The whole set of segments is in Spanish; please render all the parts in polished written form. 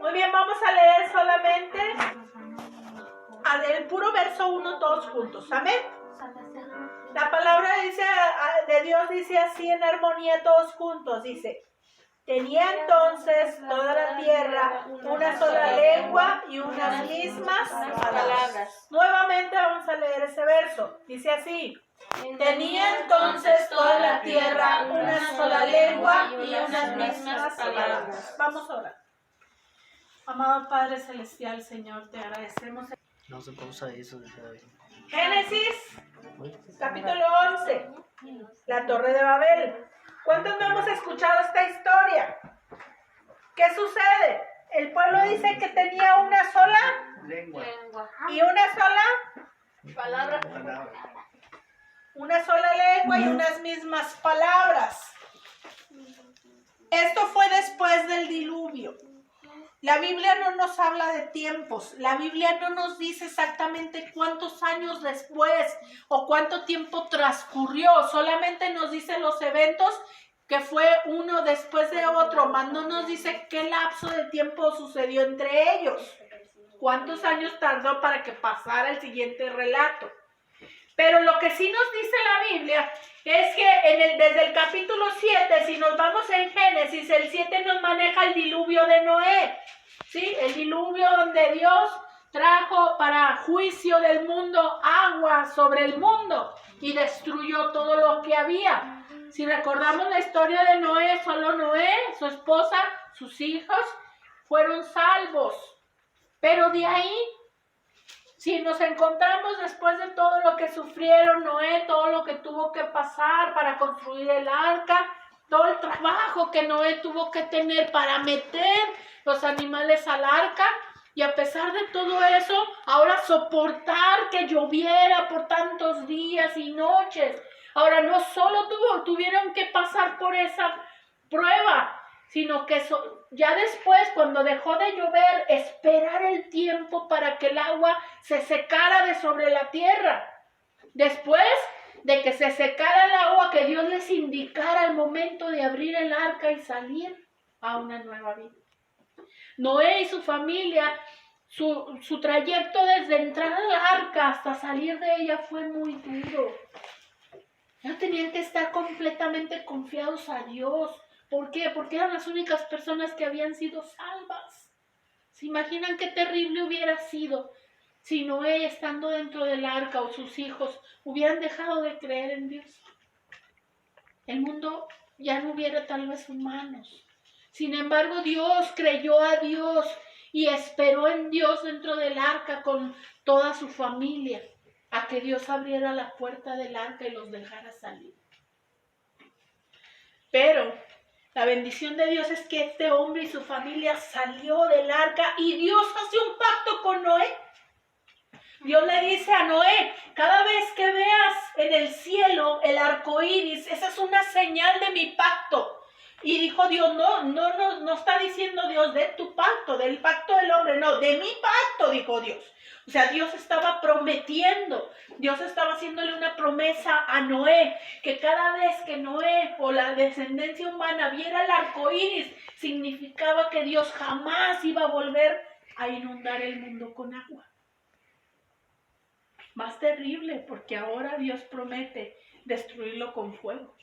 Muy bien, vamos a leer solamente el puro verso 1 todos juntos. Amén. La palabra de Dios dice así en armonía todos juntos. Dice: tenía entonces toda la tierra una sola lengua y unas mismas palabras. Nuevamente vamos a leer ese verso. Dice así: tenía entonces toda la tierra una sola lengua y unas mismas palabras. Vamos a orar. Amado Padre Celestial, Señor, te agradecemos. No se pausa eso. Génesis, capítulo 11, la Torre de Babel. ¿Cuántos no hemos escuchado esta historia? ¿Qué sucede? El pueblo dice que tenía una sola Lengua. y una sola Palabra. una sola lengua y unas mismas palabras. Esto fue después del diluvio. La Biblia no nos habla de tiempos, la Biblia no nos dice exactamente cuántos años después o cuánto tiempo transcurrió, solamente nos dice los eventos que fue uno después de otro, mas no nos dice qué lapso de tiempo sucedió entre ellos, cuántos años tardó para que pasara el siguiente relato. Pero lo que sí nos dice la Biblia es que desde el capítulo 7, si nos vamos en Génesis, el 7 nos maneja el diluvio de Noé, ¿sí? El diluvio donde Dios trajo para juicio del mundo agua sobre el mundo y destruyó todo lo que había. Si recordamos la historia de Noé, solo Noé, su esposa, sus hijos fueron salvos. Pero de ahí, si nos encontramos después de todo lo que sufrieron Noé, todo lo que tuvo que pasar para construir el arca, todo el trabajo que Noé tuvo que tener para meter los animales al arca, y a pesar de todo eso, ahora soportar que lloviera por tantos días y noches. Ahora no solo tuvieron que pasar por esa prueba, sino que ya después, cuando dejó de llover, esperar el tiempo para que el agua se secara de sobre la tierra. Después de que se secara el agua, que Dios les indicara el momento de abrir el arca y salir a una nueva vida. Noé y su familia, su trayecto desde entrar al arca hasta salir de ella fue muy duro. Ya tenían que estar completamente confiados a Dios. ¿Por qué? Porque eran las únicas personas que habían sido salvas. ¿Se imaginan qué terrible hubiera sido si Noé, estando dentro del arca, o sus hijos hubieran dejado de creer en Dios? El mundo ya no hubiera tal vez humanos. Sin embargo, Dios creyó a Dios y esperó en Dios dentro del arca con toda su familia, a que Dios abriera la puerta del arca y los dejara salir. Pero la bendición de Dios es que este hombre y su familia salió del arca y Dios hace un pacto con Noé. Dios le dice a Noé: cada vez que veas en el cielo el arco iris, esa es una señal de mi pacto. Y dijo Dios: no está diciendo Dios de tu pacto, del pacto del hombre, no, de mi pacto, dijo Dios. O sea, Dios estaba prometiendo, Dios estaba haciéndole una promesa a Noé, que cada vez que Noé o la descendencia humana viera el arco iris, significaba que Dios jamás iba a volver a inundar el mundo con agua. Más terrible, porque ahora Dios promete destruirlo con fuego.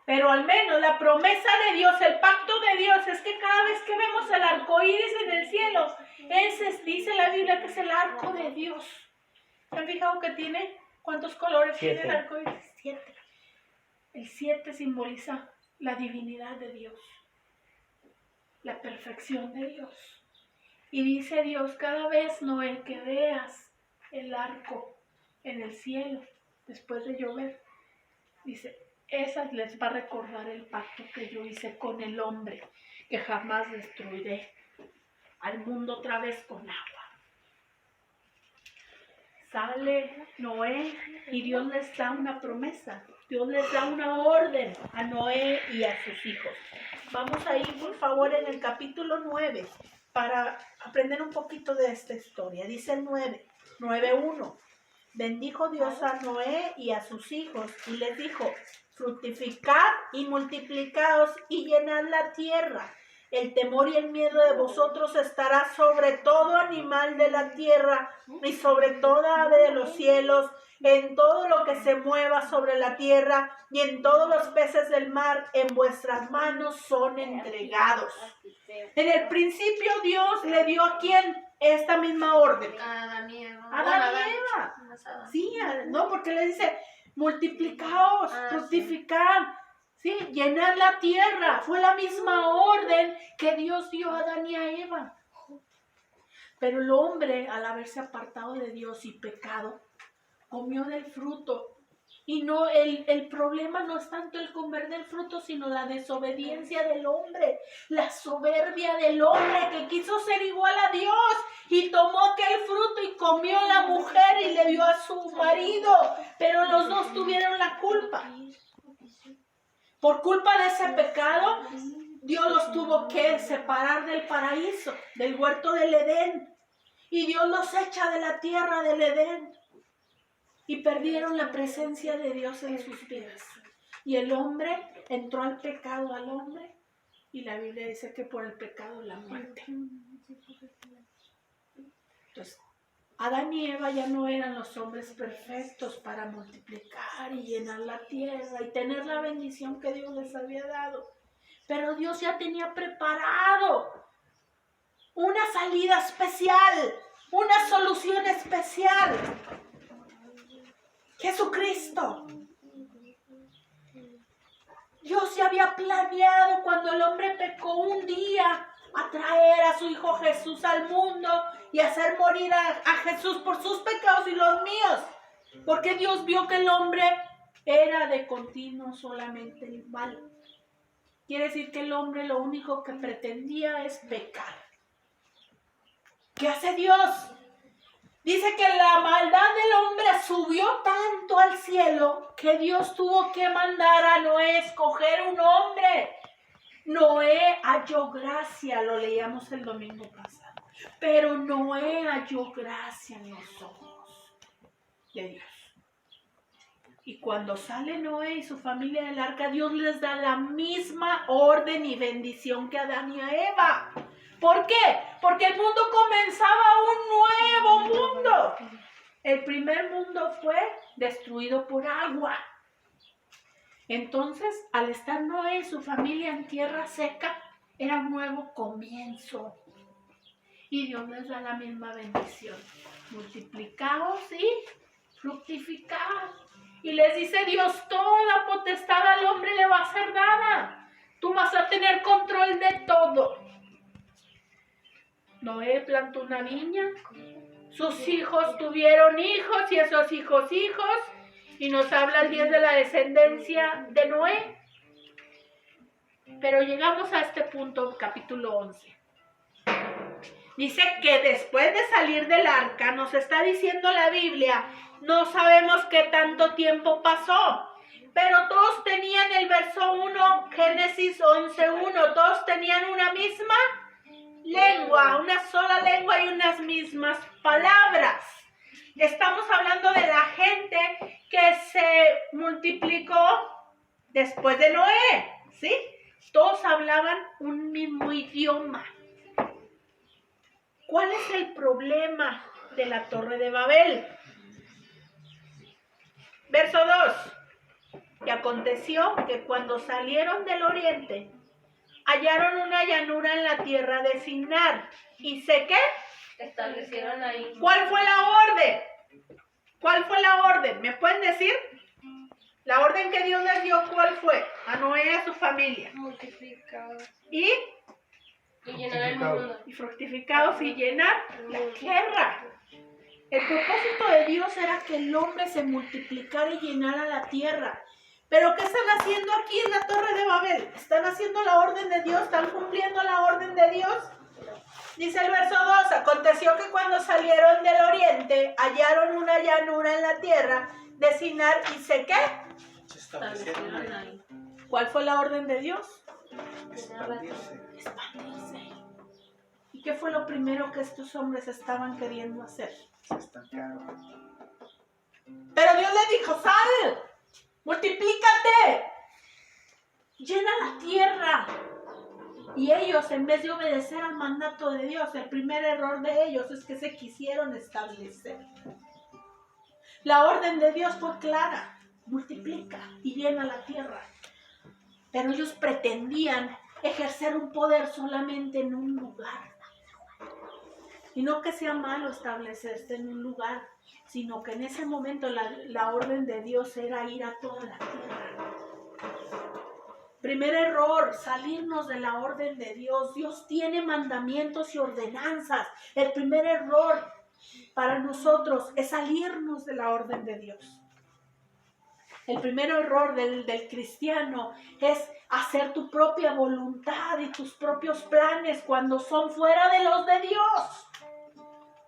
Pero al menos la promesa de Dios, el pacto de Dios, es que cada vez que vemos el arco iris en el cielo, ese dice la Biblia que es el arco de Dios. ¿Se han fijado que tiene? ¿Cuántos colores 7. tiene el arco iris? 7. El 7 simboliza la divinidad de Dios, la perfección de Dios. Y dice Dios: cada vez, Noé, que veas el arco en el cielo después de llover, dice, esas les va a recordar el pacto que yo hice con el hombre, que jamás destruiré al mundo otra vez con agua. Sale Noé y Dios les da una promesa, Dios les da una orden a Noé y a sus hijos. Vamos a ir, por favor, en el capítulo 9 para aprender un poquito de esta historia. Dice el 9:1. Bendijo Dios a Noé y a sus hijos y les dijo: fructificad y multiplicaos y llenad la tierra. El temor y el miedo de vosotros estará sobre todo animal de la tierra y sobre toda ave de los cielos, en todo lo que se mueva sobre la tierra y en todos los peces del mar, en vuestras manos son entregados. En el principio Dios le dio ¿a quién esta misma orden? A Adán y Eva. A Adán y Eva. Sí, no, porque le dice, multiplicaos, fructificad, sí, llenar la tierra. Fue la misma orden que Dios dio a Adán y a Eva. Pero el hombre, al haberse apartado de Dios y pecado, comió del fruto. Y no, el problema no es tanto el comer del fruto, sino la desobediencia del hombre, la soberbia del hombre que quiso ser igual a Dios y tomó aquel fruto y comió la mujer y le dio a su marido, pero los dos tuvieron la culpa. Por culpa de ese pecado, Dios los tuvo que separar del paraíso, del huerto del Edén, y Dios los echa de la tierra del Edén. Y perdieron la presencia de Dios en sus vidas. Y el hombre entró al pecado al hombre. Y la Biblia dice que por el pecado la muerte. Entonces, Adán y Eva ya no eran los hombres perfectos para multiplicar y llenar la tierra y tener la bendición que Dios les había dado. Pero Dios ya tenía preparado una salida especial, una solución especial. Jesucristo. Dios ya había planeado cuando el hombre pecó un día a traer a su Hijo Jesús al mundo y hacer morir a Jesús por sus pecados y los míos. Porque Dios vio que el hombre era de continuo solamente el mal. Quiere decir que el hombre lo único que pretendía es pecar. ¿Qué hace Dios? Dice que la maldad del hombre subió tanto al cielo que Dios tuvo que mandar a Noé escoger un hombre. Noé halló gracia, lo leíamos el domingo pasado. Pero Noé halló gracia en los ojos de Dios. Y cuando sale Noé y su familia del arca, Dios les da la misma orden y bendición que a Adán y a Eva. ¿Por qué? Porque el mundo comenzaba un nuevo mundo. El primer mundo fue destruido por agua. Entonces, al estar Noé y su familia en tierra seca, era un nuevo comienzo. Y Dios les da la misma bendición. Multiplicaos y fructificad. Y les dice Dios, toda potestad al hombre le va a ser dada. Tú vas a tener control de todo. Noé plantó una viña, sus hijos tuvieron hijos y esos hijos, y nos habla el 10 de la descendencia de Noé. Pero llegamos a este punto, capítulo 11. Dice que después de salir del arca, nos está diciendo la Biblia, no sabemos qué tanto tiempo pasó, pero todos tenían el verso 1, Génesis 11:1, todos tenían una misma lengua, una sola lengua y unas mismas palabras. Estamos hablando de la gente que se multiplicó después de Noé, ¿sí? Todos hablaban un mismo idioma. ¿Cuál es el problema de la Torre de Babel? Verso 2. Y aconteció que cuando salieron del oriente, hallaron una llanura en la tierra de Sinar. ¿Y sé qué? Establecieron ahí. ¿Cuál fue la orden? ¿Cuál fue la orden? ¿Me pueden decir? La orden que Dios les dio, ¿cuál fue? A Noé y a su familia. Multiplicados. Y llenar el mundo. Y fructificados y llenar la tierra. El propósito de Dios era que el hombre se multiplicara y llenara la tierra. ¿Pero qué están haciendo aquí en la Torre de Babel? ¿Están haciendo la orden de Dios? ¿Están cumpliendo la orden de Dios? Dice el verso 2, aconteció que cuando salieron del oriente, hallaron una llanura en la tierra de Sinar, ¿y sé qué? Se establecieron ahí. ¿Cuál fue la orden de Dios? Expandirse. Expandirse. ¿Y qué fue lo primero que estos hombres estaban queriendo hacer? Se estancaron. Pero Dios le dijo, sal, multiplícate, llena la tierra. Y ellos, en vez de obedecer al mandato de Dios, el primer error de ellos es que se quisieron establecer. La orden de Dios fue clara: multiplica y llena la tierra. Pero ellos pretendían ejercer un poder solamente en un lugar. Y no que sea malo establecerse en un lugar, sino que en ese momento la orden de Dios era ir a toda la tierra. Primer error, salirnos de la orden de Dios. Dios tiene mandamientos y ordenanzas. El primer error para nosotros es salirnos de la orden de Dios. El primer error del cristiano es hacer tu propia voluntad y tus propios planes cuando son fuera de los de Dios.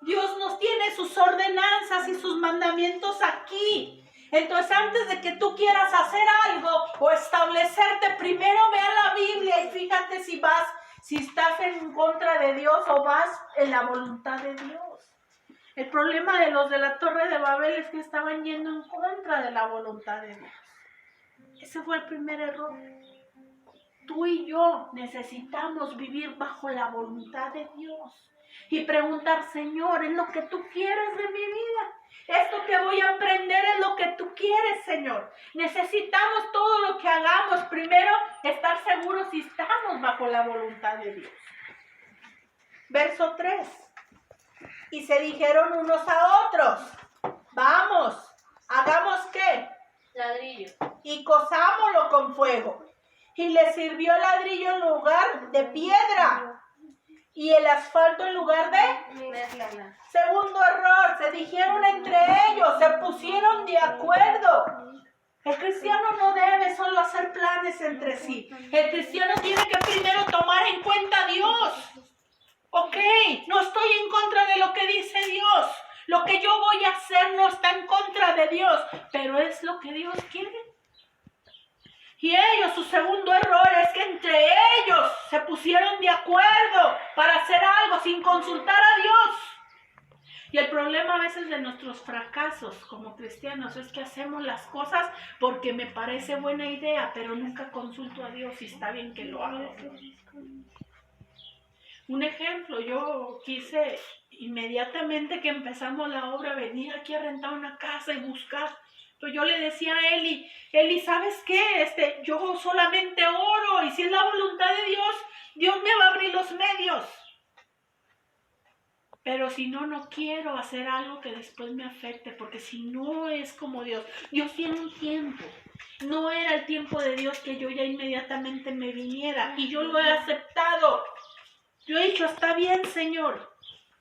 Dios nos tiene sus ordenanzas y sus mandamientos aquí. Entonces, antes de que tú quieras hacer algo o establecerte, primero ve a la Biblia y fíjate si estás en contra de Dios o vas en la voluntad de Dios. El problema de los de la Torre de Babel es que estaban yendo en contra de la voluntad de Dios. Ese fue el primer error. Tú y yo necesitamos vivir bajo la voluntad de Dios y preguntar: Señor, ¿es lo que tú quieres de mi vida? Esto que voy a aprender es lo que tú quieres, Señor. Necesitamos todo lo que hagamos, primero estar seguros si estamos bajo la voluntad de Dios. Verso 3. Y se dijeron unos a otros: vamos, ¿hagamos qué? Ladrillo. Y cozámoslo con fuego. Y le sirvió ladrillo en lugar de piedra y el asfalto en lugar de... Mezcla. Segundo error, se dijeron entre ellos, se pusieron de acuerdo. El cristiano no debe solo hacer planes entre sí. El cristiano tiene que primero tomar en cuenta a Dios. Ok, no estoy en contra de lo que dice Dios. Lo que yo voy a hacer no está en contra de Dios, pero es lo que Dios quiere. Y ellos, su segundo error es que entre ellos se pusieron de acuerdo para hacer algo sin consultar a Dios. Y el problema a veces de nuestros fracasos como cristianos es que hacemos las cosas porque me parece buena idea, pero nunca consulto a Dios si está bien que lo haga. Un ejemplo, yo quise inmediatamente que empezamos la obra venir aquí a rentar una casa y buscar. Pues yo le decía a Eli, ¿sabes qué? Yo solamente oro y si es la voluntad de Dios, Dios me va a abrir los medios. Pero si no, no quiero hacer algo que después me afecte, porque si no es como Dios. Dios tiene un tiempo. No era el tiempo de Dios que yo ya inmediatamente me viniera y yo lo he aceptado. Yo he dicho: está bien, Señor.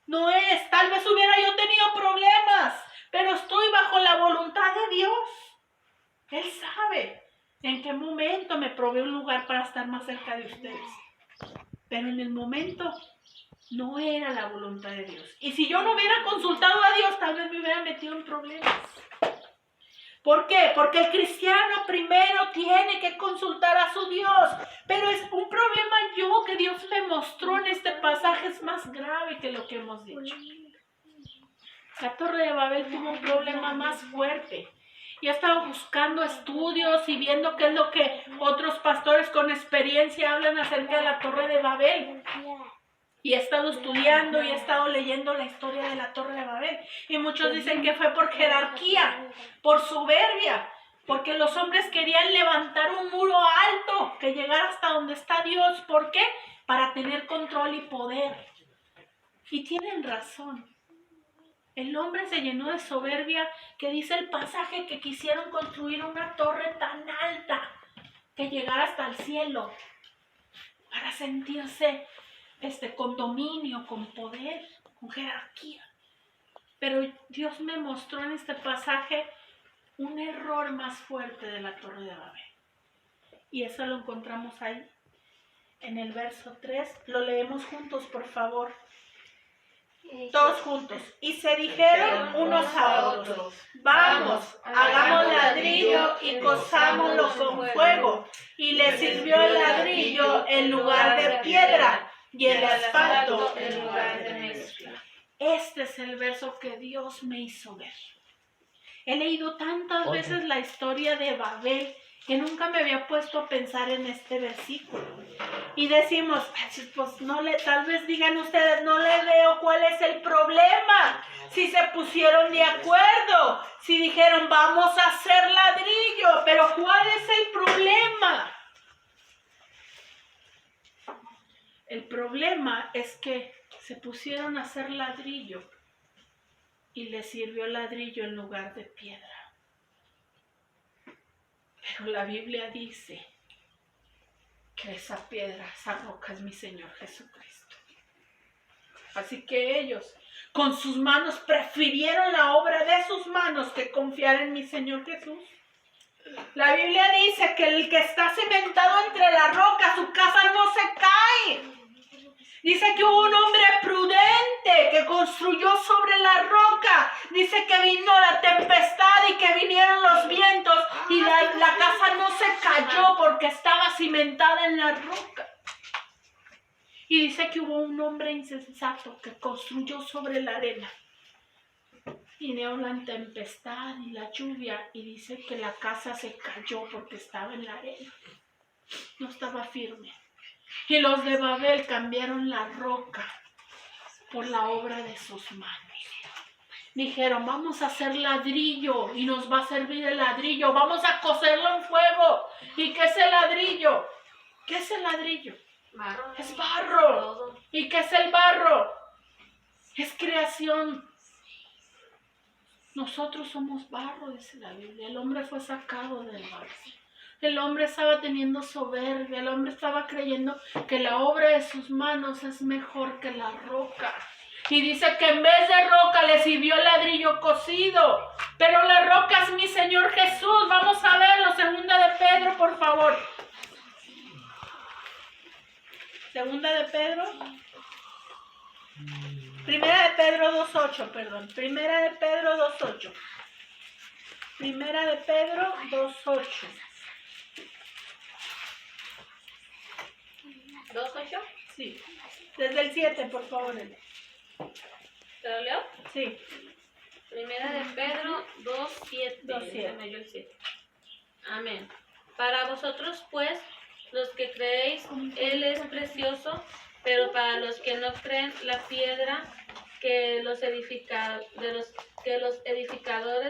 No es, tal vez hubiera yo tenido problemas, pero estoy bajo la voluntad de Dios. Él sabe en qué momento me provee un lugar para estar más cerca de ustedes. Pero en el momento no era la voluntad de Dios. Y si yo no hubiera consultado a Dios, tal vez me hubiera metido en problemas. ¿Por qué? Porque el cristiano primero tiene que consultar a su Dios. Pero es un problema que Dios me mostró en este pasaje es más grave que lo que hemos dicho. La Torre de Babel tuvo un problema más fuerte. Y he estado buscando estudios y viendo qué es lo que otros pastores con experiencia hablan acerca de la Torre de Babel. Y he estado estudiando y he estado leyendo la historia de la Torre de Babel. Y muchos dicen que fue por jerarquía, por soberbia, porque los hombres querían levantar un muro alto que llegara hasta donde está Dios. ¿Por qué? Para tener control y poder. Y tienen razón. El hombre se llenó de soberbia, que dice el pasaje que quisieron construir una torre tan alta que llegara hasta el cielo para sentirse con dominio, con poder, con jerarquía. Pero Dios me mostró en este pasaje un error más fuerte de la Torre de Babel. Y eso lo encontramos ahí, en el verso 3. Lo leemos juntos, por favor. Todos juntos. Y se dijeron unos a otros: vamos, hagamos ladrillo y cozámoslo con fuego. Y le sirvió el ladrillo en lugar de piedra y el asfalto en lugar de mezcla. Este es el verso que Dios me hizo ver. He leído tantas veces la historia de Babel que nunca me había puesto a pensar en este versículo. Y decimos, pues tal vez digan ustedes, no le veo cuál es el problema. Si se pusieron de acuerdo, si dijeron vamos a hacer ladrillo, pero ¿cuál es el problema? El problema es que se pusieron a hacer ladrillo y les sirvió ladrillo en lugar de piedra. Pero la Biblia dice que esa piedra, esa roca es mi Señor Jesucristo. Así que ellos con sus manos prefirieron la obra de sus manos que confiar en mi Señor Jesús. La Biblia dice que el que está cimentado entre la roca, su casa no se cae. Dice que hubo un hombre prudente que construyó sobre la roca. Dice que vino la tempestad y que vinieron los vientos y la casa no se cayó porque estaba cimentada en la roca. Y dice que hubo un hombre insensato que construyó sobre la arena. Vinieron la tempestad y la lluvia y dice que la casa se cayó porque estaba en la arena. No estaba firme. Y los de Babel cambiaron la roca por la obra de sus manos. Dijeron, vamos a hacer ladrillo y nos va a servir el ladrillo. Vamos a cocerlo en fuego. ¿Y qué es el ladrillo? ¿Qué es el ladrillo? Barro. Es barro. ¿Y qué es el barro? Es creación. Nosotros somos barro, dice la Biblia. El hombre fue sacado del barro. El hombre estaba teniendo soberbia, el hombre estaba creyendo que la obra de sus manos es mejor que la roca. Y dice que en vez de roca le sirvió ladrillo cocido. Pero la roca es mi Señor Jesús. Vamos a verlo, segunda de Pedro, por favor. Segunda de Pedro. Primera de Pedro 2.8, perdón. Primera de Pedro 2.8. Primera de Pedro 2.8. ¿2.8? Sí. Desde el 7, por favor. ¿Te lo leo? Sí. Primera de Pedro 2.7. 2:7. Me dio el 7. Amén. Para vosotros, pues, los que creéis, Él es precioso, pero para los que no creen, la piedra que los edificadores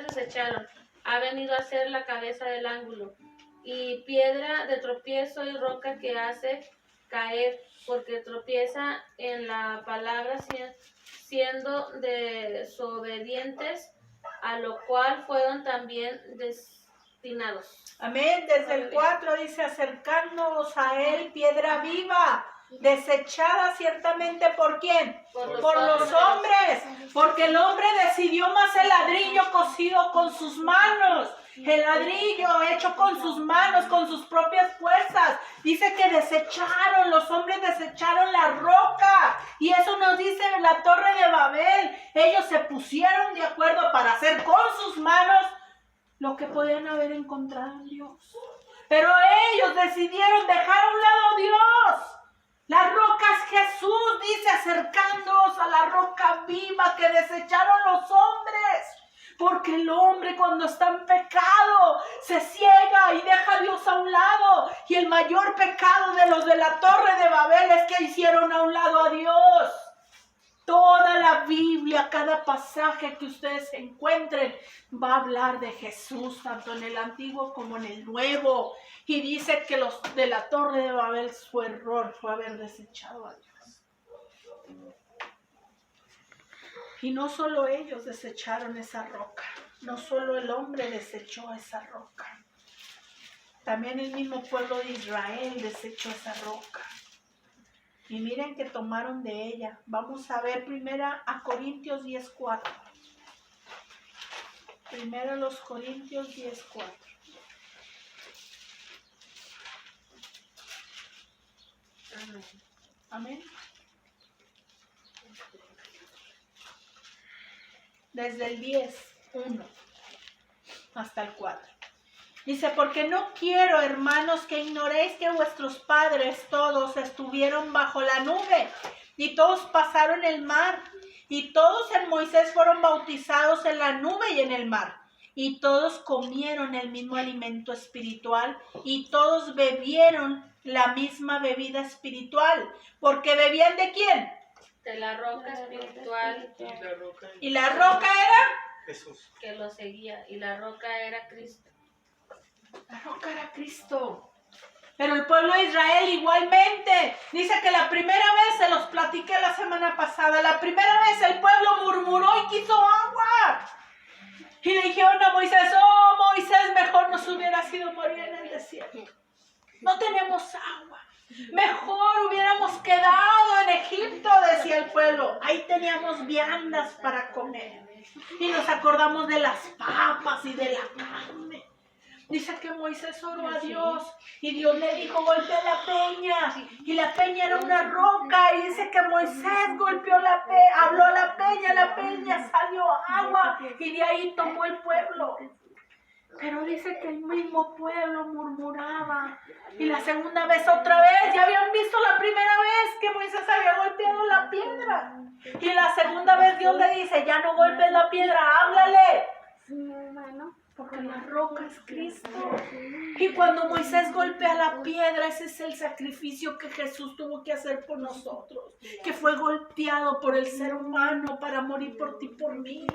desecharon ha venido a ser la cabeza del ángulo, y piedra de tropiezo y roca que hace caer, porque tropieza en la palabra siendo desobedientes, a lo cual fueron también destinados. Amén. Desde el 4 dice, acercándoos a él, piedra viva, desechada ciertamente ¿por quién? Por los hombres. Porque el hombre decidió más el ladrillo cocido con sus manos. El ladrillo hecho con sus manos, con sus propias fuerzas. Dice que los hombres desecharon la roca. Y eso nos dice en la Torre de Babel. Ellos se pusieron de acuerdo para hacer con sus manos lo que podían haber encontrado en Dios. Pero ellos decidieron dejar a un lado a Dios. La roca es Jesús, dice, acercándoos a la roca viva que desecharon los hombres. Porque el hombre cuando está en pecado se ciega y deja a Dios a un lado. Y el mayor pecado de los de la Torre de Babel es que hicieron a un lado a Dios. Toda la Biblia, cada pasaje que ustedes encuentren va a hablar de Jesús, tanto en el Antiguo como en el Nuevo. Y dice que los de la Torre de Babel, su error fue haber desechado a Dios. Y no solo ellos desecharon esa roca, no solo el hombre desechó esa roca. También el mismo pueblo de Israel desechó esa roca. Y miren que tomaron de ella. Vamos a ver primera a Corintios 10:4. Primero los Corintios 10:4. Amén. Desde el 10:1 hasta el 4. Dice, porque no quiero, hermanos, que ignoréis que vuestros padres todos estuvieron bajo la nube y todos pasaron el mar y todos en Moisés fueron bautizados en la nube y en el mar. y todos comieron el mismo alimento espiritual y todos bebieron la misma bebida espiritual. ¿Porque bebían de quién? De la roca espiritual ¿Y la roca era? Jesús. que lo seguía, y la roca era Cristo. La roca era Cristo. Pero el pueblo de Israel igualmente. Dice que la primera vez, se los platiqué la semana pasada, la primera vez el pueblo murmuró y quiso agua. Y le dijeron a Moisés, oh Moisés, mejor nos hubiera sido morir en el desierto. No tenemos agua. Mejor hubiéramos quedado en Egipto, decía el pueblo. Ahí teníamos viandas para comer. Y nos acordamos de las papas y de la carne. Dice que Moisés oró a Dios y Dios le dijo, golpea la peña. Y la peña era una roca. Y dice que Moisés golpeó la peña, habló a la peña salió agua. Y de ahí tomó el pueblo. Pero dice que el mismo pueblo murmuraba. Y la segunda vez otra vez. Ya habían visto la primera vez que Moisés había golpeado la piedra. Y la segunda vez Dios le dice, ya no golpes la piedra, háblale. Porque la roca es Cristo. Y cuando Moisés golpea la piedra, ese es el sacrificio que Jesús tuvo que hacer por nosotros. Que fue golpeado por el ser humano para morir por ti, por mí.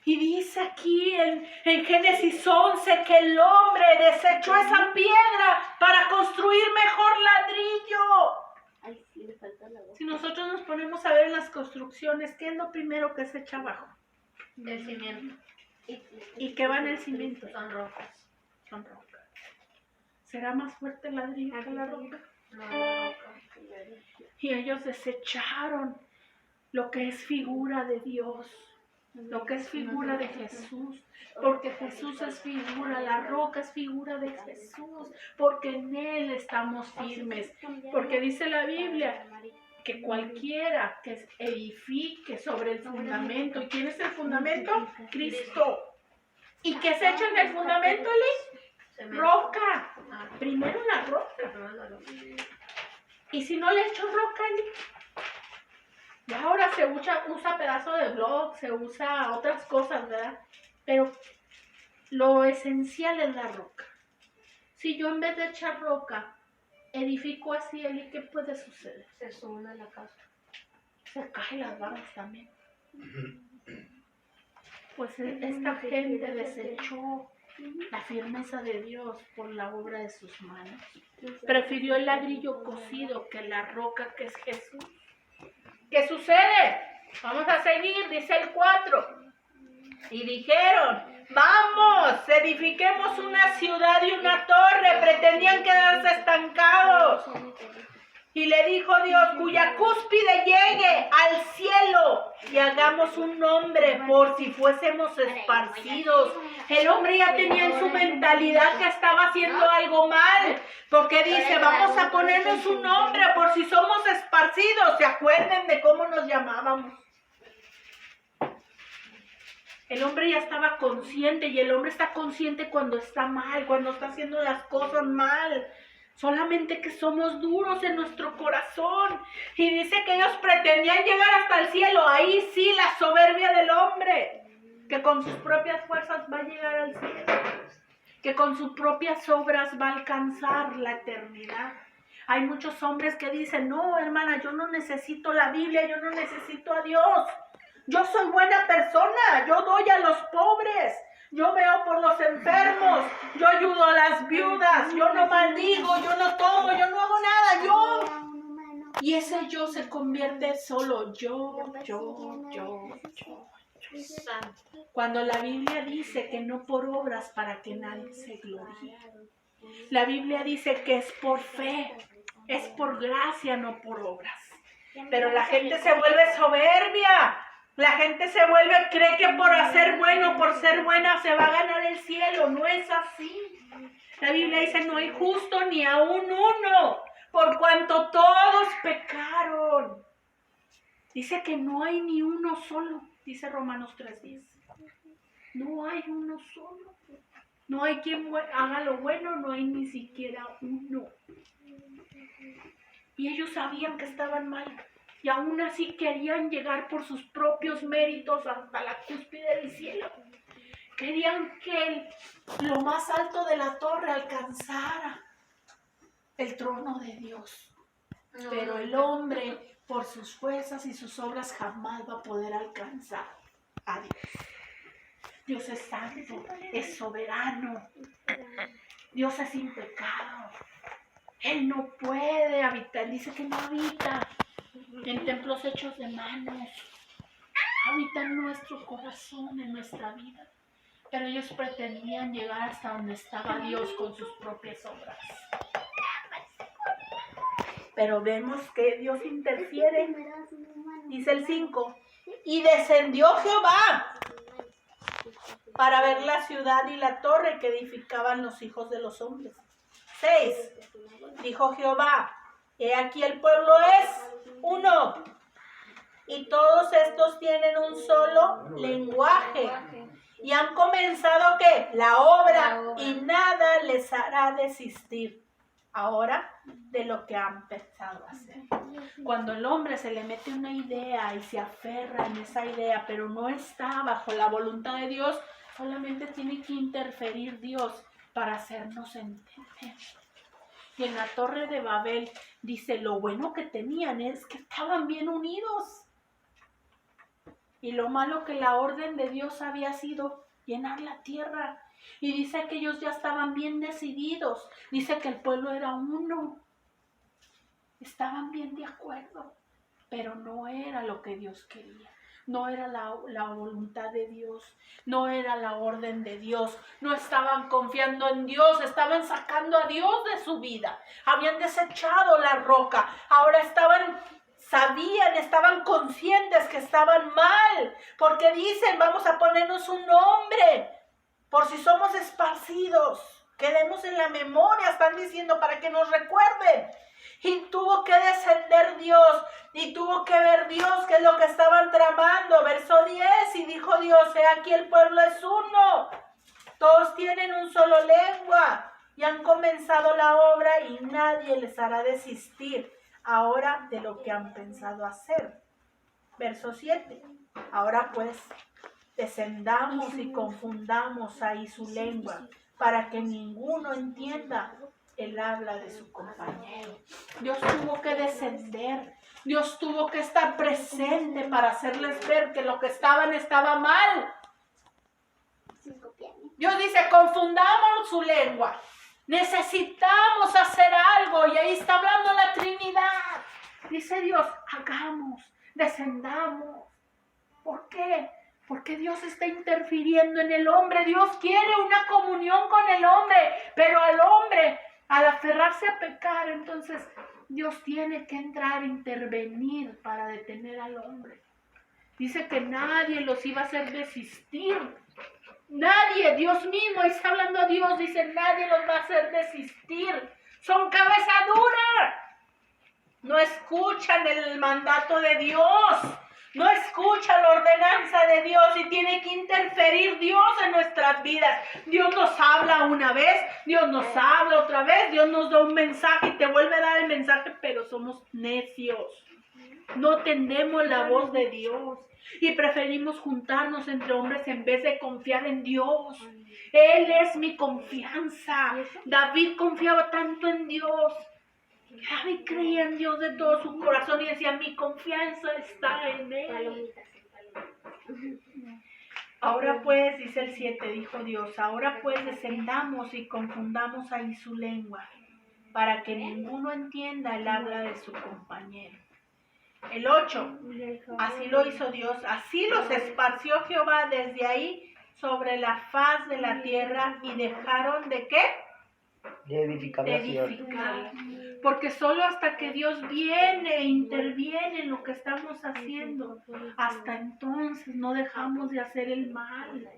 Y dice aquí en Génesis 11 que el hombre desechó esa piedra para construir mejor ladrillo. Si nosotros nos ponemos a ver en las construcciones, ¿qué es lo primero que se echa abajo? El cimiento. ¿Y qué va en el cimiento? Son rocas. Son rocas. ¿Será más fuerte el ladrillo que la roca? No, la roca. Y ellos desecharon lo que es figura de Dios, lo que es figura de Jesús, porque Jesús es figura, la roca es figura de Jesús, porque en Él estamos firmes, porque dice la Biblia que cualquiera que edifique sobre el fundamento. ¿Y quién es el fundamento? Cristo. ¿Y qué se echa en el fundamento, Eli? Roca. Primero la roca. ¿Y si no le echo roca, Eli? Y ahora se usa pedazo de bloc, se usa otras cosas, ¿verdad? Pero lo esencial es la roca. Si yo en vez de echar roca, edifico así, Eli, ¿qué puede suceder? Se suma la casa. Se caen las barras también. Pues esta gente desechó la firmeza de Dios por la obra de sus manos. Prefirió el ladrillo cocido que la roca que es Jesús. ¿Qué sucede? Vamos a seguir, dice el 4. Y dijeron, vamos, edifiquemos una ciudad y una torre. Pretendían quedarse estancados. Y le dijo Dios, cuya cúspide llegue al cielo, y hagamos un nombre por si fuésemos esparcidos. El hombre ya tenía en su mentalidad que estaba haciendo algo mal, porque dice, vamos a ponernos un nombre por si somos esparcidos. ¿Se acuerdan de cómo nos llamábamos? El hombre ya estaba consciente, y el hombre está consciente cuando está mal, cuando está haciendo las cosas mal. Solamente que somos duros en nuestro corazón. Y dice que ellos pretendían llegar hasta el cielo. Ahí sí, la soberbia del hombre, que con sus propias fuerzas va a llegar al cielo, que con sus propias obras va a alcanzar la eternidad. Hay muchos hombres que dicen, no, hermana, yo no necesito la Biblia, yo no necesito a Dios. Yo soy buena persona, yo doy a los pobres. Yo veo por los enfermos, yo ayudo a las viudas, yo no maldigo, yo no tomo, yo no hago nada, yo. Y ese yo se convierte solo yo. Cuando la Biblia dice que no por obras para que nadie se gloríe. La Biblia dice que es por fe, es por gracia, no por obras. Pero la gente se vuelve soberbia. La gente se vuelve, cree que por hacer bueno, por ser buena, se va a ganar el cielo. No es así. La Biblia dice, no hay justo ni aún uno, por cuanto todos pecaron. Dice que no hay ni uno solo, dice Romanos 3:10. No hay uno solo. No hay quien haga lo bueno, no hay ni siquiera uno. Y ellos sabían que estaban mal. y aún así querían llegar por sus propios méritos hasta la cúspide del cielo. Querían que lo más alto de la torre alcanzara el trono de Dios. Pero el hombre, por sus fuerzas y sus obras, jamás va a poder alcanzar a Dios. Dios es santo, es soberano. Dios es impecado. Él no puede habitar, dice que no habita en templos hechos de manos. Habita en nuestro corazón, en nuestra vida. Pero ellos pretendían llegar hasta donde estaba Dios con sus propias obras. Pero vemos que Dios interfiere. Dice el 5. Y descendió Jehová para ver la ciudad y la torre que edificaban los hijos de los hombres. 6. Dijo Jehová, he aquí el pueblo es uno, y todos estos tienen un solo lenguaje, y han comenzado ¿qué? La obra, y nada les hará desistir ahora de lo que han pensado hacer. Cuando el hombre se le mete una idea y se aferra en esa idea, pero no está bajo la voluntad de Dios, solamente tiene que interferir Dios para hacernos entender. Y en la torre de Babel dice, lo bueno que tenían es que estaban bien unidos. Y lo malo que la orden de Dios había sido llenar la tierra. Y dice que ellos ya estaban bien decididos. Dice que el pueblo era uno. Estaban bien de acuerdo. Pero no era lo que Dios quería. No era la voluntad de Dios. No era la orden de Dios. No estaban confiando en Dios. Estaban sacando a Dios de su vida. Habían desechado la roca. Ahora estaban conscientes que estaban mal. Porque dicen, vamos a ponernos un nombre. Por si somos esparcidos. Quedemos en la memoria. Están diciendo para que nos recuerden. Y tuvo que descender Dios, y tuvo que ver Dios qué es lo que estaban tramando. Verso 10, y dijo Dios, he aquí el pueblo es uno, todos tienen un solo lengua, y han comenzado la obra, y nadie les hará desistir ahora de lo que han pensado hacer. Verso 7, ahora pues, descendamos y confundamos ahí su lengua, para que ninguno entienda el habla de su compañero. Dios tuvo que descender. Dios tuvo que estar presente para hacerles ver que lo que estaban estaba mal. Dios dice, confundamos su lengua. Necesitamos hacer algo. Y ahí está hablando la Trinidad. Dice Dios, hagamos, descendamos. ¿Por qué? Porque Dios está interfiriendo en el hombre. Dios quiere una comunión con el hombre. Pero al hombre, al aferrarse a pecar, entonces Dios tiene que entrar, intervenir para detener al hombre. Dice que nadie los iba a hacer desistir. Nadie, Dios mismo, está hablando a Dios, dice, nadie los va a hacer desistir. Son cabeza dura. No escuchan el mandato de Dios. No escucha la ordenanza de Dios y tiene que interferir Dios en nuestras vidas. Dios nos habla una vez, Dios nos habla otra vez, Dios nos da un mensaje y te vuelve a dar el mensaje, pero somos necios. No entendemos la voz de Dios y preferimos juntarnos entre hombres en vez de confiar en Dios. Él es mi confianza. David confiaba tanto en Dios. David creía en Dios de todo su corazón y decía, mi confianza está en Él. Ahora pues, dice el 7, dijo Dios, ahora pues descendamos y confundamos ahí su lengua, para que ninguno entienda el habla de su compañero. El 8, así lo hizo Dios, así los esparció Jehová desde ahí sobre la faz de la tierra y dejaron ¿de qué? De edificar la ciudad. Porque solo hasta que Dios viene e interviene en lo que estamos haciendo, hasta entonces no dejamos de hacer el mal.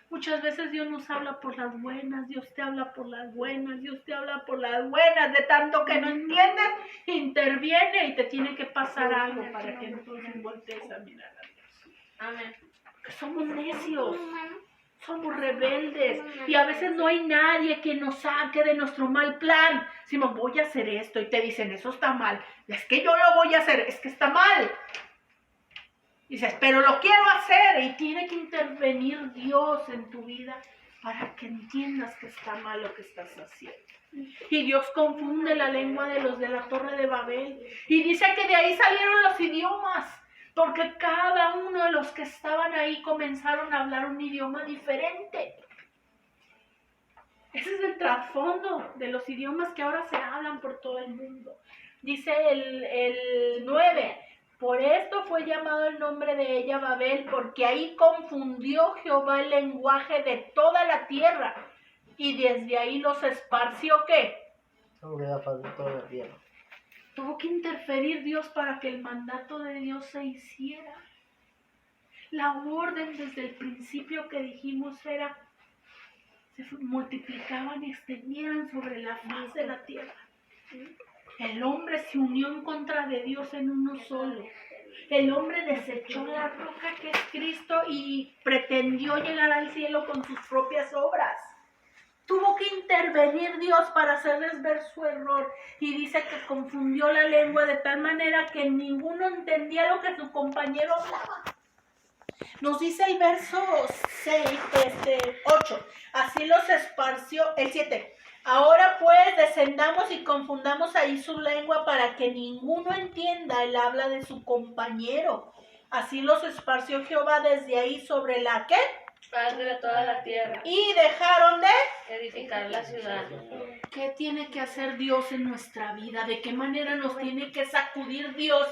Muchas veces Dios nos habla por las buenas, Dios te habla por las buenas, Dios te habla por las buenas, de tanto que no entiendes, interviene y te tiene que pasar algo para que entonces voltees a mirar a Dios. Amén. Somos necios. Somos rebeldes y a veces no hay nadie que nos saque de nuestro mal plan. Decimos, voy a hacer esto y te dicen, eso está mal. Es que yo lo voy a hacer, es que está mal. Dices, pero lo quiero hacer, y tiene que intervenir Dios en tu vida para que entiendas que está mal lo que estás haciendo. Y Dios confunde la lengua de los de la Torre de Babel. Y dice que de ahí salieron los idiomas, porque cada uno de los que estaban ahí comenzaron a hablar un idioma diferente. Ese es el trasfondo de los idiomas que ahora se hablan por todo el mundo. Dice el 9, por esto fue llamado el nombre de ella Babel, porque ahí confundió Jehová el lenguaje de toda la tierra, y desde ahí los esparció, ¿qué? Sobre la faz de toda la tierra. Tuvo que interferir Dios para que el mandato de Dios se hiciera. La orden desde el principio que dijimos era, se multiplicaban y extendieran sobre la faz de la tierra. El hombre se unió en contra de Dios en uno solo. El hombre desechó la roca que es Cristo y pretendió llegar al cielo con sus propias obras. Tuvo que intervenir Dios para hacerles ver su error. Y dice que confundió la lengua de tal manera que ninguno entendía lo que su compañero hablaba. Nos dice el verso 8. Así los esparció, el 7. Ahora pues descendamos y confundamos ahí su lengua para que ninguno entienda el habla de su compañero. Así los esparció Jehová desde ahí sobre la ¿qué? Faz de toda la tierra. Y dejaron de Edificar la ciudad. ¿Qué tiene que hacer Dios en nuestra vida? ¿De qué manera nos tiene que sacudir Dios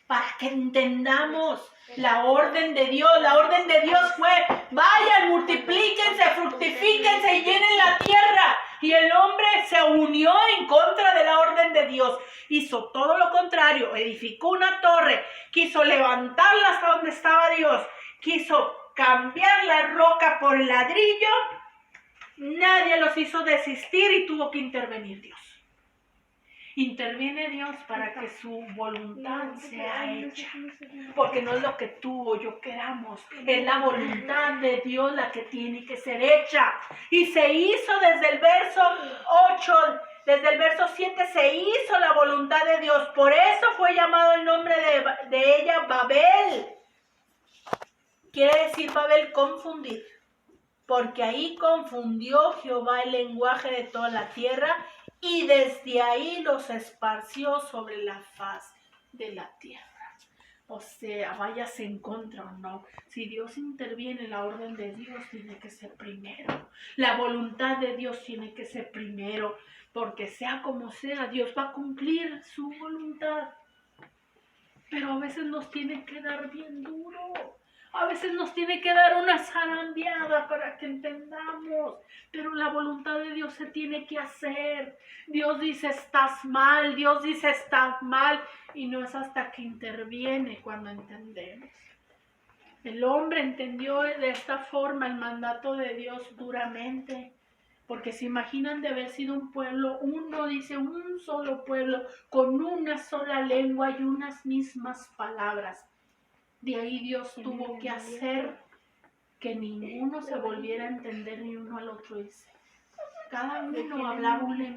para que entendamos la orden de Dios? La orden de Dios fue, vayan, multiplíquense, fructifíquense y llenen la tierra. Y el hombre se unió en contra de la orden de Dios. Hizo todo lo contrario, edificó una torre, quiso levantarla hasta donde estaba Dios, quiso cambiar la roca por ladrillo. Nadie los hizo desistir y tuvo que intervenir Dios. Interviene Dios para que su voluntad sea hecha. Porque no es lo que tú o yo queramos. Es la voluntad de Dios la que tiene que ser hecha. Y se hizo desde el verso 8, desde el verso 7 se hizo la voluntad de Dios. Por eso fue llamado el nombre de ella Babel. Quiere decir Babel confundir. Porque ahí confundió Jehová el lenguaje de toda la tierra y desde ahí los esparció sobre la faz de la tierra. O sea, vayas en contra o no, si Dios interviene, la orden de Dios tiene que ser primero. La voluntad de Dios tiene que ser primero, porque sea como sea, Dios va a cumplir su voluntad. Pero a veces nos tiene que dar bien duro. A veces nos tiene que dar una zarandeada para que entendamos, pero la voluntad de Dios se tiene que hacer. Dios dice estás mal, Dios dice estás mal, y no es hasta que interviene cuando entendemos. El hombre entendió de esta forma el mandato de Dios duramente, porque se imaginan de haber sido un pueblo, un solo pueblo, con una sola lengua y unas mismas palabras. De ahí Dios tuvo que hacer que ninguno se volviera a entender ni uno al otro. Cada uno hablaba un lenguaje.